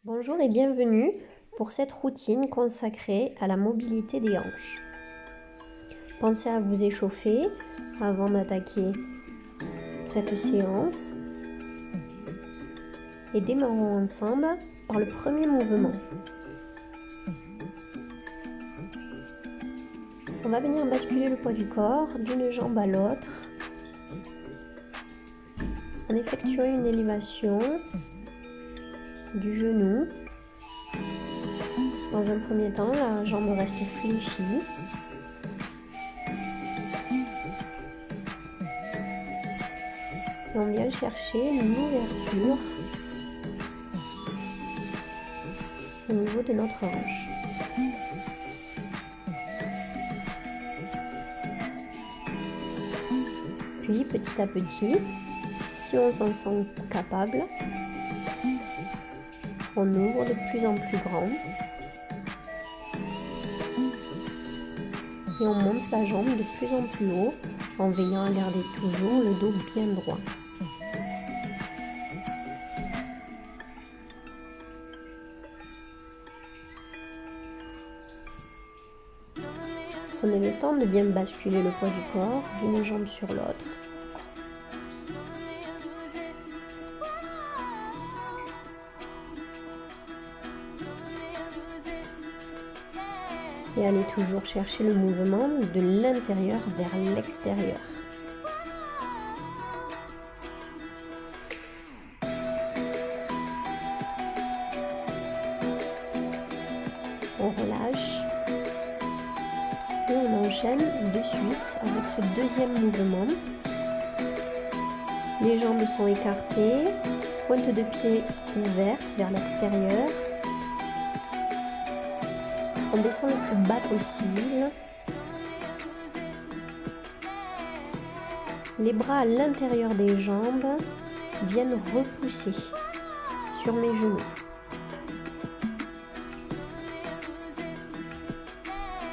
Bonjour et bienvenue pour cette routine consacrée à la mobilité des hanches. Pensez à vous échauffer avant d'attaquer cette séance et démarrons ensemble par le premier mouvement. On va venir basculer le poids du corps d'une jambe à l'autre en effectuant une élévation du genou. Dans un premier temps, la jambe reste fléchie. Et on vient chercher une ouverture au niveau de notre hanche. Puis petit à petit, si on s'en sent capable, on ouvre de plus en plus grand et on monte la jambe de plus en plus haut en veillant à garder toujours le dos bien droit. Prenez le temps de bien basculer le poids du corps d'une jambe sur l'autre. Et allez toujours chercher le mouvement de l'intérieur vers l'extérieur. On relâche et on enchaîne de suite avec ce deuxième mouvement. Les jambes sont écartées, pointe de pied ouverte vers l'extérieur. On descend le plus bas possible. Les bras à l'intérieur des jambes viennent repousser sur mes genoux.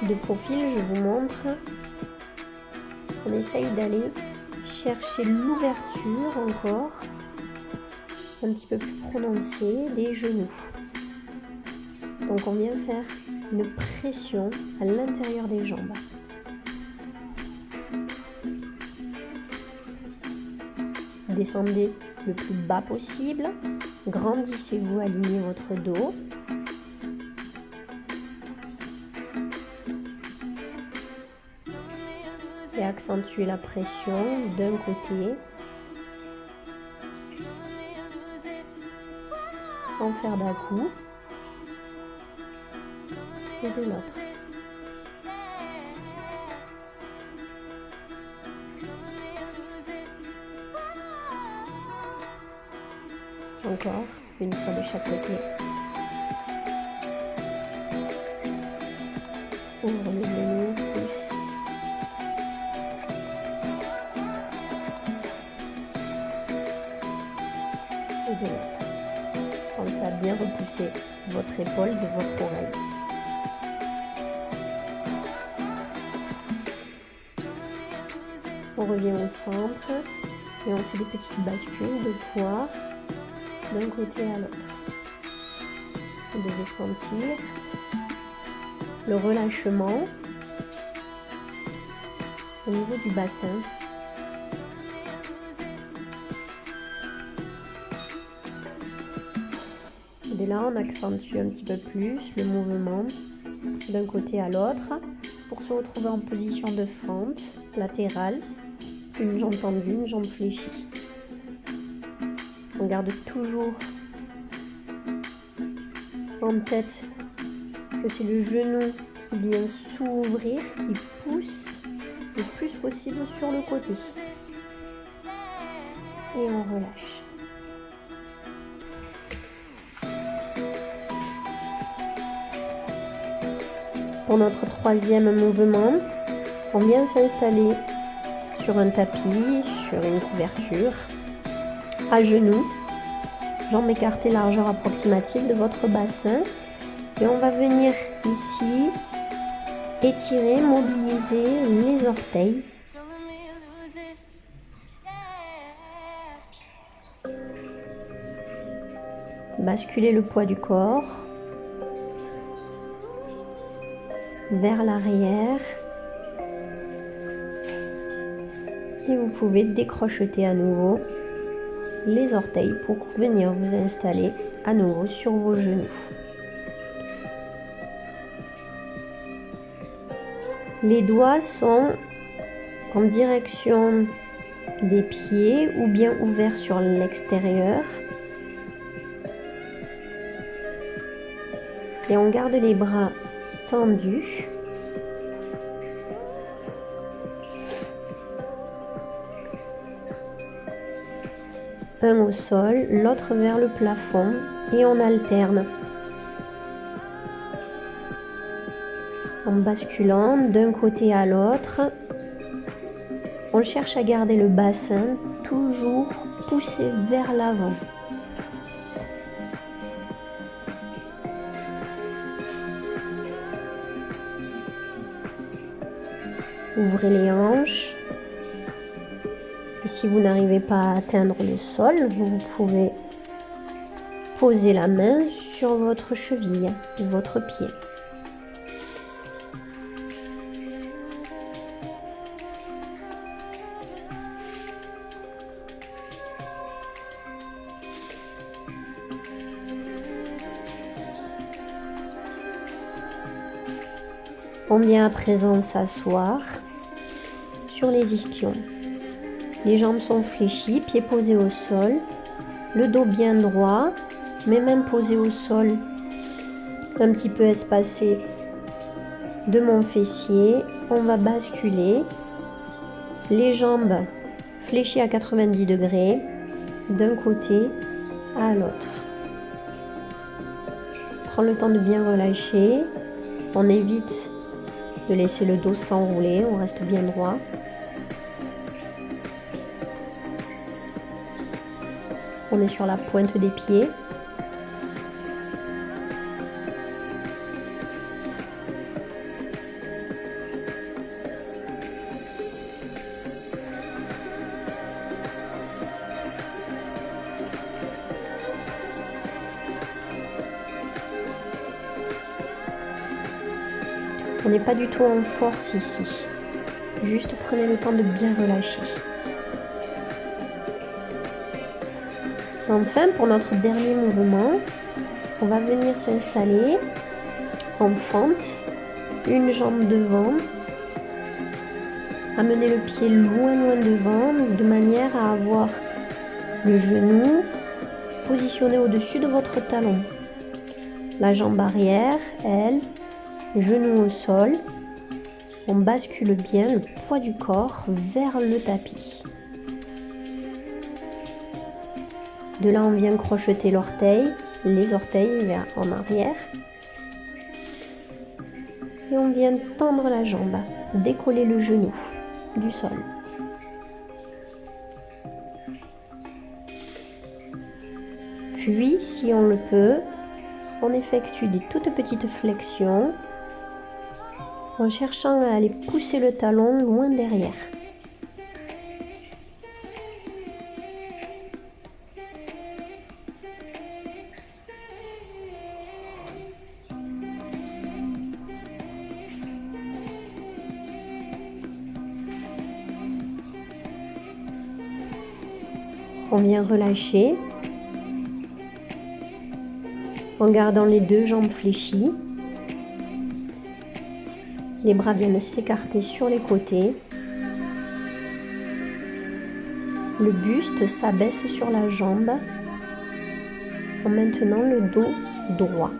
De profil, je vous montre. On essaye d'aller chercher l'ouverture encore, un petit peu plus prononcée des genoux. Donc on vient faire une pression à l'intérieur des jambes. Descendez le plus bas possible, grandissez-vous, alignez votre dos. Et accentuez la pression d'un côté sans faire d'à-coups et de l'autre. Encore une fois de chaque côté. Ouvre le genou, pousse. Et de l'autre. Pensez à bien repousser votre épaule de votre oreille. On revient au centre et on fait des petites bascules de poids d'un côté à l'autre. Vous devez sentir le relâchement au niveau du bassin. Et de là, on accentue un petit peu plus le mouvement d'un côté à l'autre pour se retrouver en position de fente latérale, une jambe tendue, une jambe fléchie. On garde toujours en tête que c'est le genou qui vient s'ouvrir, qui pousse le plus possible sur le côté. Et on relâche. Pour notre troisième mouvement, on vient s'installer sur un tapis, sur une couverture, à genoux, jambes écartées, largeur approximative de votre bassin. Et on va venir ici étirer, mobiliser les orteils. Basculez le poids du corps vers l'arrière. Et vous pouvez décrocheter à nouveau les orteils pour venir vous installer à nouveau sur vos genoux. Les doigts sont en direction des pieds ou bien ouverts sur l'extérieur. Et on garde les bras tendus. Un au sol, l'autre vers le plafond et on alterne. En basculant d'un côté à l'autre, on cherche à garder le bassin toujours poussé vers l'avant. Ouvrez les hanches. Et si vous n'arrivez pas à atteindre le sol, vous pouvez poser la main sur votre cheville, votre pied. On vient à présent s'asseoir sur les ischions. Les jambes sont fléchies, pieds posés au sol, le dos bien droit, mes mains posées au sol, un petit peu espacées de mon fessier. On va basculer, les jambes fléchies à 90 degrés, d'un côté à l'autre. Prends le temps de bien relâcher, on évite de laisser le dos s'enrouler, on reste bien droit. On est sur la pointe des pieds. On n'est pas du tout en force ici. Juste prenez le temps de bien relâcher. Enfin, pour notre dernier mouvement, on va venir s'installer en fente, une jambe devant, amener le pied loin devant, de manière à avoir le genou positionné au-dessus de votre talon. La jambe arrière, elle, genou au sol. On bascule bien le poids du corps vers le tapis. De là, on vient crocheter l'orteil, les orteils vers en arrière. Et on vient tendre la jambe, décoller le genou du sol. Puis, si on le peut, on effectue des toutes petites flexions en cherchant à aller pousser le talon loin derrière. On vient relâcher en gardant les deux jambes fléchies. Les bras viennent s'écarter sur les côtés. Le buste s'abaisse sur la jambe en maintenant le dos droit.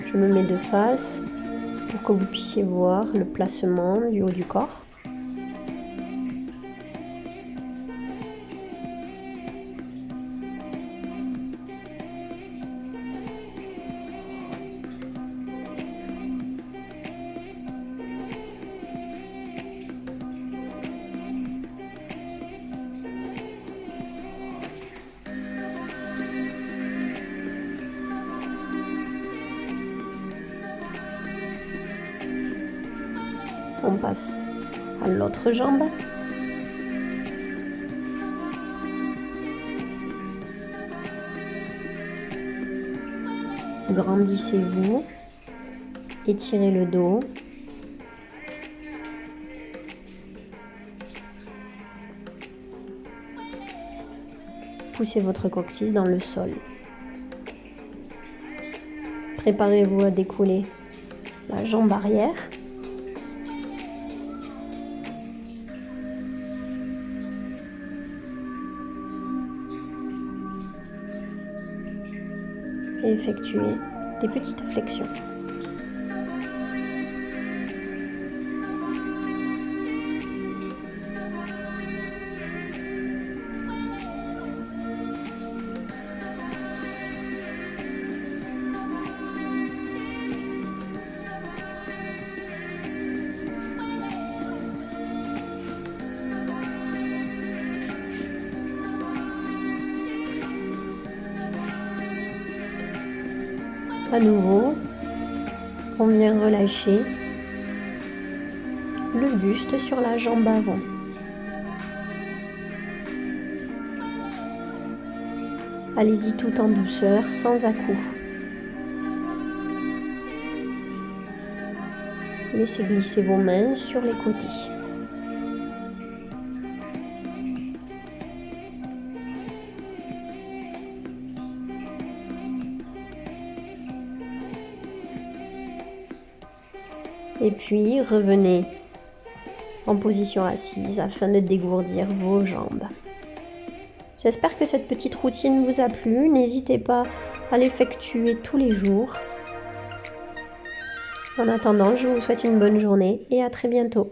Je me mets de face pour que vous puissiez voir le placement du haut du corps. On passe à l'autre jambe. Grandissez-vous, étirez le dos. Poussez votre coccyx dans le sol. Préparez-vous à décoller la jambe arrière. Et effectuez des petites flexions. À nouveau, on vient relâcher le buste sur la jambe avant. Allez-y tout en douceur, sans à-coups. Laissez glisser vos mains sur les côtés. Et puis, revenez en position assise afin de dégourdir vos jambes. J'espère que cette petite routine vous a plu. N'hésitez pas à l'effectuer tous les jours. En attendant, je vous souhaite une bonne journée et à très bientôt.